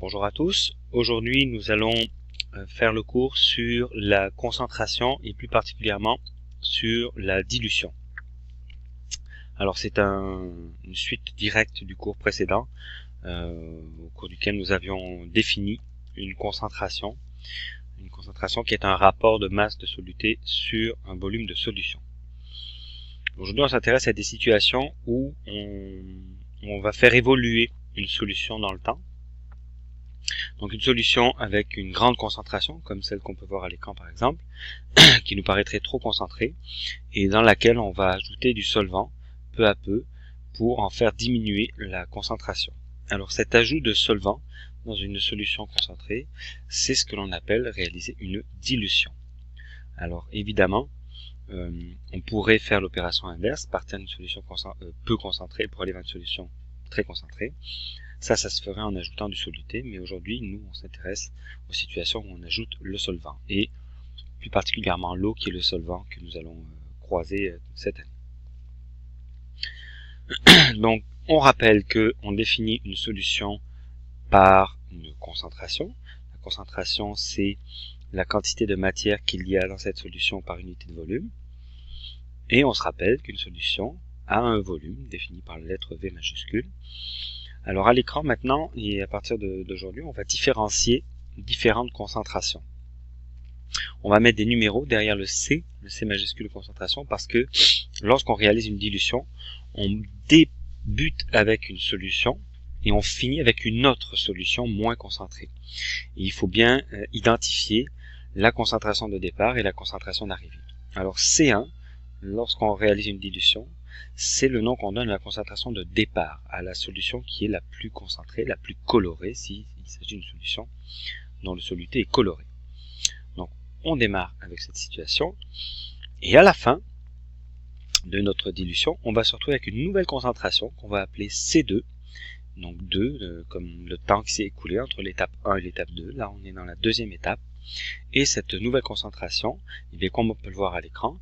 Bonjour à tous, aujourd'hui nous allons faire le cours sur la concentration et plus particulièrement sur la dilution. Alors c'est une suite directe du cours précédent au cours duquel nous avions défini une concentration qui est un rapport de masse de soluté sur un volume de solution. Aujourd'hui on s'intéresse à des situations où on va faire évoluer une solution dans le temps. Donc une solution avec une grande concentration, comme celle qu'on peut voir à l'écran par exemple, qui nous paraîtrait trop concentrée, et dans laquelle on va ajouter du solvant peu à peu pour en faire diminuer la concentration. Alors cet ajout de solvant dans une solution concentrée, c'est ce que l'on appelle réaliser une dilution. Alors évidemment, on pourrait faire l'opération inverse, partir d'une solution peu concentrée pour aller vers une solution très concentrée. Ça se ferait en ajoutant du soluté, mais aujourd'hui, nous, on s'intéresse aux situations où on ajoute le solvant, et plus particulièrement l'eau qui est le solvant que nous allons croiser cette année. Donc, on rappelle qu'on définit une solution par une concentration. La concentration, c'est la quantité de matière qu'il y a dans cette solution par unité de volume. Et on se rappelle qu'une solution a un volume défini par la lettre V majuscule. Alors à l'écran maintenant, et à partir d'aujourd'hui, on va différencier différentes concentrations. On va mettre des numéros derrière le C majuscule de concentration, parce que lorsqu'on réalise une dilution, on débute avec une solution et on finit avec une autre solution moins concentrée. Et il faut bien identifier la concentration de départ et la concentration d'arrivée. Alors C1, lorsqu'on réalise une dilution, c'est le nom qu'on donne à la concentration de départ, à la solution qui est la plus concentrée, la plus colorée, s'il s'agit d'une solution dont le soluté est coloré. Donc, on démarre avec cette situation, et à la fin de notre dilution, on va se retrouver avec une nouvelle concentration qu'on va appeler C2, donc 2, comme le temps qui s'est écoulé entre l'étape 1 et l'étape 2, là on est dans la deuxième étape, et cette nouvelle concentration, eh bien, comme on peut le voir à l'écran,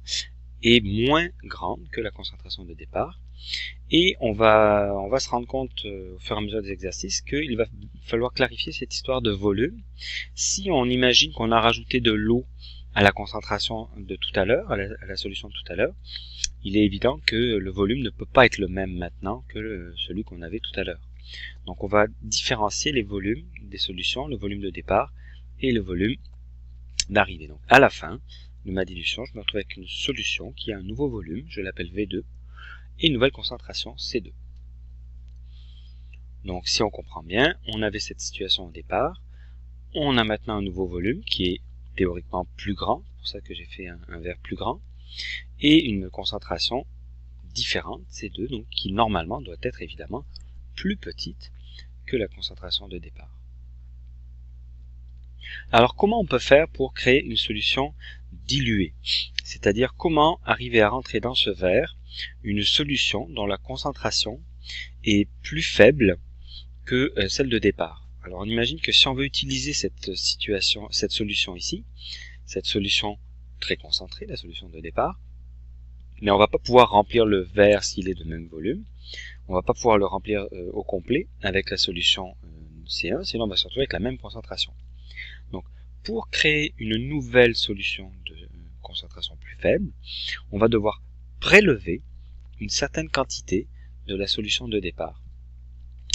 est moins grande que la concentration de départ, et on va se rendre compte au fur et à mesure des exercices qu'il va falloir clarifier cette histoire de volume. Si on imagine qu'on a rajouté de l'eau à la concentration de tout à l'heure, à la solution de tout à l'heure, il est évident que le volume ne peut pas être le même maintenant que celui qu'on avait tout à l'heure. Donc on va différencier les volumes des solutions, le volume de départ et le volume d'arrivée. Donc à la fin de ma dilution, je me retrouve avec une solution qui a un nouveau volume, je l'appelle V2, et une nouvelle concentration C2. Donc si on comprend bien, on avait cette situation au départ, on a maintenant un nouveau volume qui est théoriquement plus grand, c'est pour ça que j'ai fait un verre plus grand, et une concentration différente, C2, donc qui normalement doit être évidemment plus petite que la concentration de départ. Alors comment on peut faire pour créer une solution diluée? C'est-à-dire comment arriver à rentrer dans ce verre une solution dont la concentration est plus faible que celle de départ. Alors on imagine que si on veut utiliser cette solution ici, cette solution très concentrée, la solution de départ, mais on va pas pouvoir remplir le verre s'il est de même volume, on va pas pouvoir le remplir au complet avec la solution C1, sinon on va se retrouver avec la même concentration. Donc, pour créer une nouvelle solution de concentration plus faible, on va devoir prélever une certaine quantité de la solution de départ.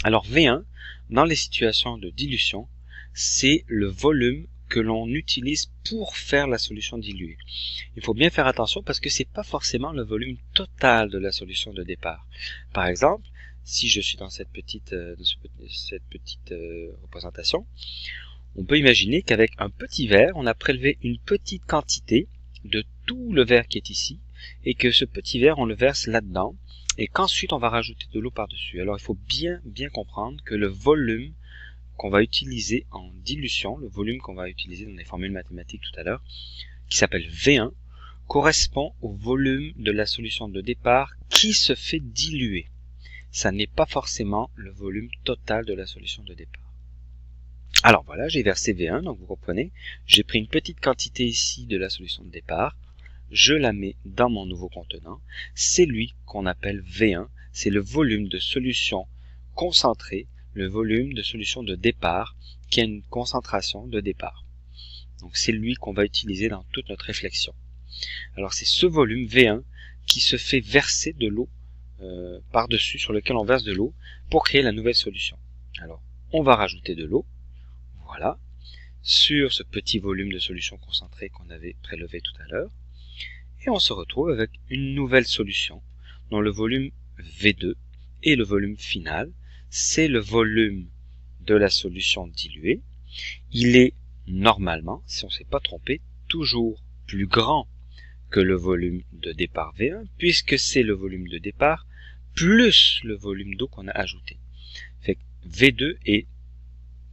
Alors V1, dans les situations de dilution, c'est le volume que l'on utilise pour faire la solution diluée. Il faut bien faire attention parce que c'est pas forcément le volume total de la solution de départ. Par exemple, si je suis dans cette petite représentation, on peut imaginer qu'avec un petit verre, on a prélevé une petite quantité de tout le verre qui est ici, et que ce petit verre, on le verse là-dedans, et qu'ensuite on va rajouter de l'eau par-dessus. Alors il faut bien comprendre que le volume qu'on va utiliser en dilution, le volume qu'on va utiliser dans les formules mathématiques tout à l'heure, qui s'appelle V1, correspond au volume de la solution de départ qui se fait diluer. Ça n'est pas forcément le volume total de la solution de départ. Alors voilà, j'ai versé V1, donc vous comprenez, j'ai pris une petite quantité ici de la solution de départ, je la mets dans mon nouveau contenant, c'est lui qu'on appelle V1, c'est le volume de solution concentrée le volume de solution de départ qui a une concentration de départ. Donc c'est lui qu'on va utiliser dans toute notre réflexion. Alors c'est ce volume V1 qui se fait verser de l'eau par-dessus, sur lequel on verse de l'eau pour créer la nouvelle solution. Alors on va rajouter de l'eau, voilà, sur ce petit volume de solution concentrée qu'on avait prélevé tout à l'heure, et on se retrouve avec une nouvelle solution dont le volume V2 et le volume final, c'est le volume de la solution diluée. Il est normalement, si on ne s'est pas trompé, toujours plus grand que le volume de départ V1, puisque c'est le volume de départ plus le volume d'eau qu'on a ajouté. Fait que V2 est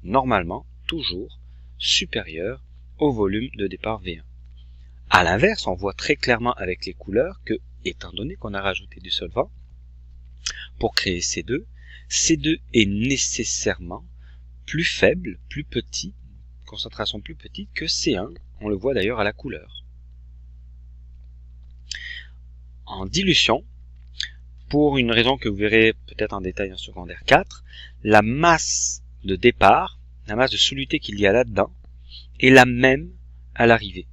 normalement toujours supérieur au volume de départ V1. À l'inverse, on voit très clairement avec les couleurs que, étant donné qu'on a rajouté du solvant, pour créer C2, C2 est nécessairement plus faible, plus petit, concentration plus petite que C1, on le voit d'ailleurs à la couleur. En dilution, pour une raison que vous verrez peut-être en détail en secondaire 4, la masse de départ, la masse de soluté qu'il y a là-dedans, est la même à l'arrivée.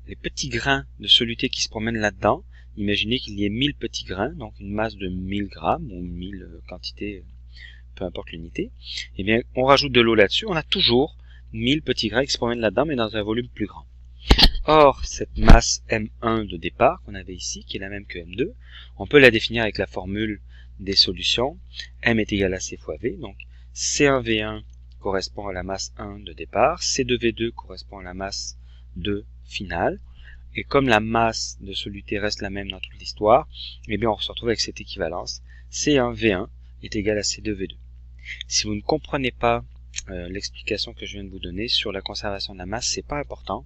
Les petits grains de soluté qui se promènent là-dedans, imaginez qu'il y ait 1000 petits grains, donc une masse de 1000 grammes ou 1000 quantités, peu importe l'unité, eh bien on rajoute de l'eau là-dessus, on a toujours 1000 petits grains qui se promènent là-dedans, mais dans un volume plus grand. Or, cette masse M1 de départ qu'on avait ici, qui est la même que M2, on peut la définir avec la formule des solutions. M est égal à C fois V, donc C1V1 correspond à la masse 1 de départ, C2V2 correspond à la masse 2 finale, et comme la masse de soluté reste la même dans toute l'histoire, eh bien on se retrouve avec cette équivalence. C1V1 est égal à C2V2. Si vous ne comprenez pas l'explication que je viens de vous donner sur la conservation de la masse, c'est pas important.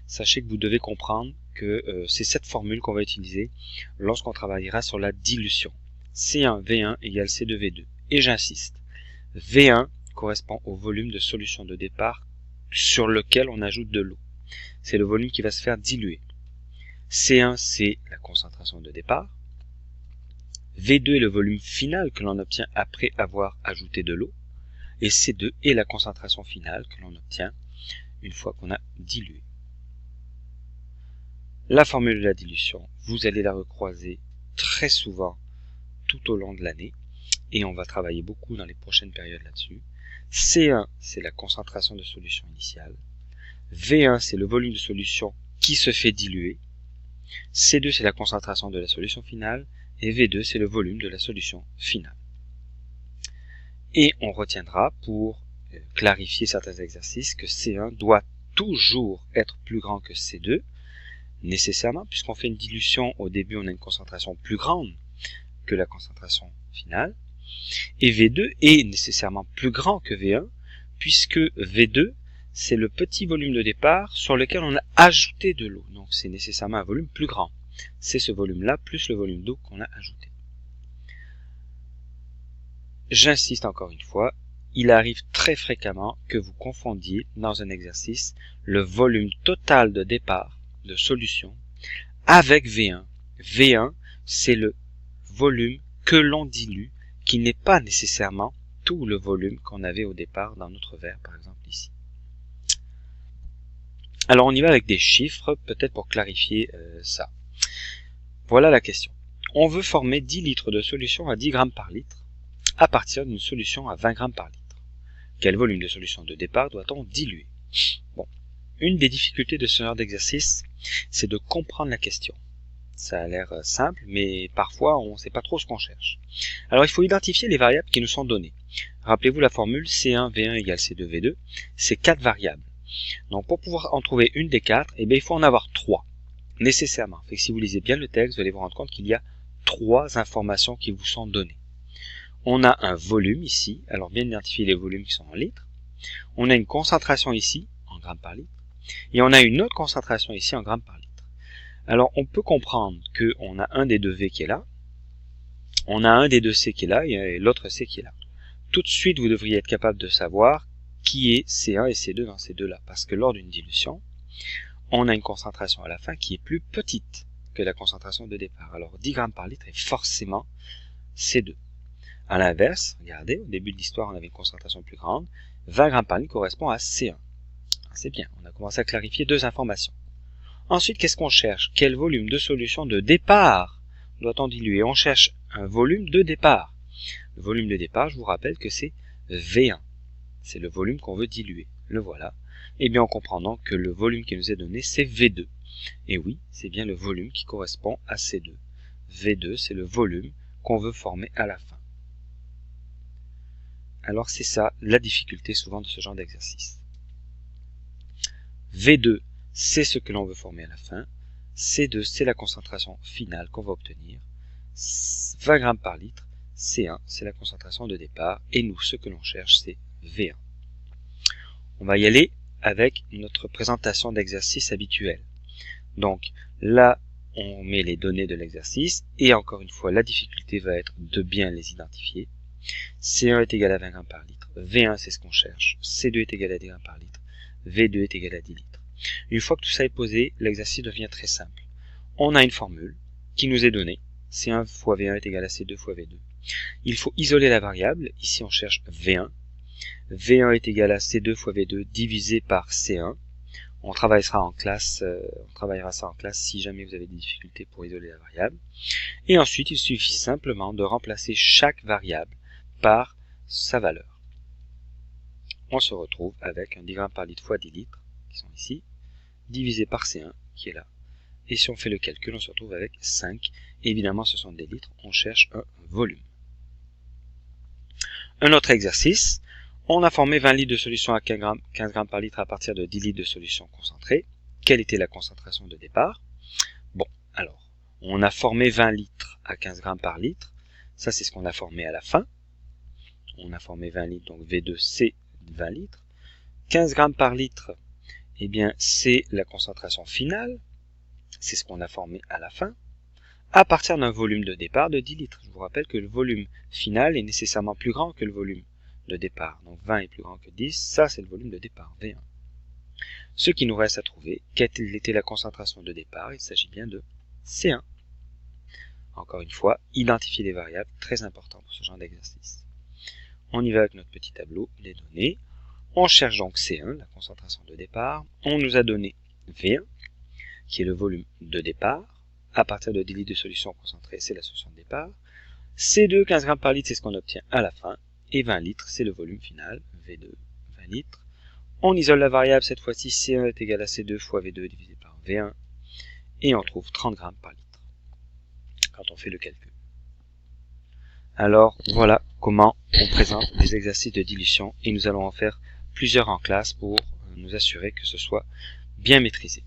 Sachez que vous devez comprendre que c'est cette formule qu'on va utiliser lorsqu'on travaillera sur la dilution. C1V1 égale C2V2. Et j'insiste, V1 correspond au volume de solution de départ sur lequel on ajoute de l'eau. C'est le volume qui va se faire diluer. C1, c'est la concentration de départ. V2 est le volume final que l'on obtient après avoir ajouté de l'eau. Et C2 est la concentration finale que l'on obtient une fois qu'on a dilué. La formule de la dilution, vous allez la recroiser très souvent tout au long de l'année, et on va travailler beaucoup dans les prochaines périodes là-dessus. C1, c'est la concentration de solution initiale. V1, c'est le volume de solution qui se fait diluer. C2, c'est la concentration de la solution finale. Et V2, c'est le volume de la solution finale. Et on retiendra, pour clarifier certains exercices, que C1 doit toujours être plus grand que C2, nécessairement, puisqu'on fait une dilution, au début on a une concentration plus grande que la concentration finale, et V2 est nécessairement plus grand que V1, puisque V2 c'est le petit volume de départ sur lequel on a ajouté de l'eau, donc c'est nécessairement un volume plus grand. C'est ce volume-là plus le volume d'eau qu'on a ajouté. J'insiste encore une fois, il arrive très fréquemment que vous confondiez dans un exercice le volume total de départ de solution avec V1. V1, c'est le volume que l'on dilue, qui n'est pas nécessairement tout le volume qu'on avait au départ dans notre verre, par exemple ici. Alors on y va avec des chiffres, peut-être pour clarifier ça. Voilà la question. On veut former 10 litres de solution à 10 grammes par litre à partir d'une solution à 20 grammes par litre. Quel volume de solution de départ doit-on diluer? Bon, une des difficultés de ce genre d'exercice, c'est de comprendre la question. Ça a l'air simple, mais parfois on ne sait pas trop ce qu'on cherche. Alors il faut identifier les variables qui nous sont données. Rappelez-vous la formule C1V1 égale C2V2, c'est 4 variables. Donc pour pouvoir en trouver une des 4, eh bien, il faut en avoir 3, nécessairement. Fait que si vous lisez bien le texte, vous allez vous rendre compte qu'il y a 3 informations qui vous sont données. On a un volume ici, alors bien identifier les volumes qui sont en litres. On a une concentration ici, en grammes par litre. Et on a une autre concentration ici en grammes par litre. Alors on peut comprendre qu'on a un des deux V qui est là, on a un des deux C qui est là et l'autre C qui est là. Tout de suite vous devriez être capable de savoir qui est C1 et C2 dans ces deux-là, parce que lors d'une dilution, on a une concentration à la fin qui est plus petite que la concentration de départ. Alors 10 grammes par litre est forcément C2. À l'inverse, regardez, au début de l'histoire, on avait une concentration plus grande. 20 grammes par litre correspond à C1. C'est bien, on a commencé à clarifier deux informations. Ensuite, qu'est-ce qu'on cherche? Quel volume de solution de départ doit-on diluer? On cherche un volume de départ. Le volume de départ, je vous rappelle que c'est V1. C'est le volume qu'on veut diluer. Le voilà. Et bien en comprenant que le volume qui nous est donné, c'est V2. Et oui, c'est bien le volume qui correspond à C2. V2, c'est le volume qu'on veut former à la fin. Alors c'est ça la difficulté souvent de ce genre d'exercice. V2, c'est ce que l'on veut former à la fin. C2, c'est la concentration finale qu'on va obtenir. 20 grammes par litre. C1, c'est la concentration de départ. Et nous, ce que l'on cherche, c'est V1. On va y aller avec notre présentation d'exercice habituel. Donc là, on met les données de l'exercice. Et encore une fois, la difficulté va être de bien les identifier. C1 est égal à 20 grammes par litre. V1, c'est ce qu'on cherche. C2 est égal à 10 grammes par litre. V2 est égal à 10 litres. Une fois que tout ça est posé, l'exercice devient très simple. On a une formule qui nous est donnée. C1 fois V1 est égal à C2 fois V2. Il faut isoler la variable. Ici, on cherche V1. V1 est égal à C2 fois V2 divisé par C1. On travaillera ça en classe si jamais vous avez des difficultés pour isoler la variable. Et ensuite, il suffit simplement de remplacer chaque variable par sa valeur. On se retrouve avec un 10 grammes par litre fois 10 litres, qui sont ici, divisé par C1, qui est là. Et si on fait le calcul, on se retrouve avec 5. Et évidemment, ce sont des litres, on cherche un volume. Un autre exercice, on a formé 20 litres de solution à 15 grammes par litre à partir de 10 litres de solution concentrée. Quelle était la concentration de départ? Bon, alors, on a formé 20 litres à 15 grammes par litre. Ça, c'est ce qu'on a formé à la fin. On a formé 20 litres, donc V2, c'est 20 litres. 15 grammes par litre, eh bien, c'est la concentration finale. C'est ce qu'on a formé à la fin, à partir d'un volume de départ de 10 litres. Je vous rappelle que le volume final est nécessairement plus grand que le volume de départ. Donc 20 est plus grand que 10, ça c'est le volume de départ, V1. Ce qui nous reste à trouver, quelle était la concentration de départ? Il s'agit bien de C1. Encore une fois, identifier les variables, très important pour ce genre d'exercice. On y va avec notre petit tableau, les données. On cherche donc C1, la concentration de départ. On nous a donné V1, qui est le volume de départ. À partir de 10 litres de solution concentrée, c'est la solution de départ. C2, 15 grammes par litre, c'est ce qu'on obtient à la fin. Et 20 litres, c'est le volume final, V2, 20 litres. On isole la variable, cette fois-ci, C1 est égal à C2 fois V2 divisé par V1. Et on trouve 30 grammes par litre, quand on fait le calcul. Alors, voilà comment on présente des exercices de dilution. Et nous allons en faire plusieurs en classe pour nous assurer que ce soit bien maîtrisé.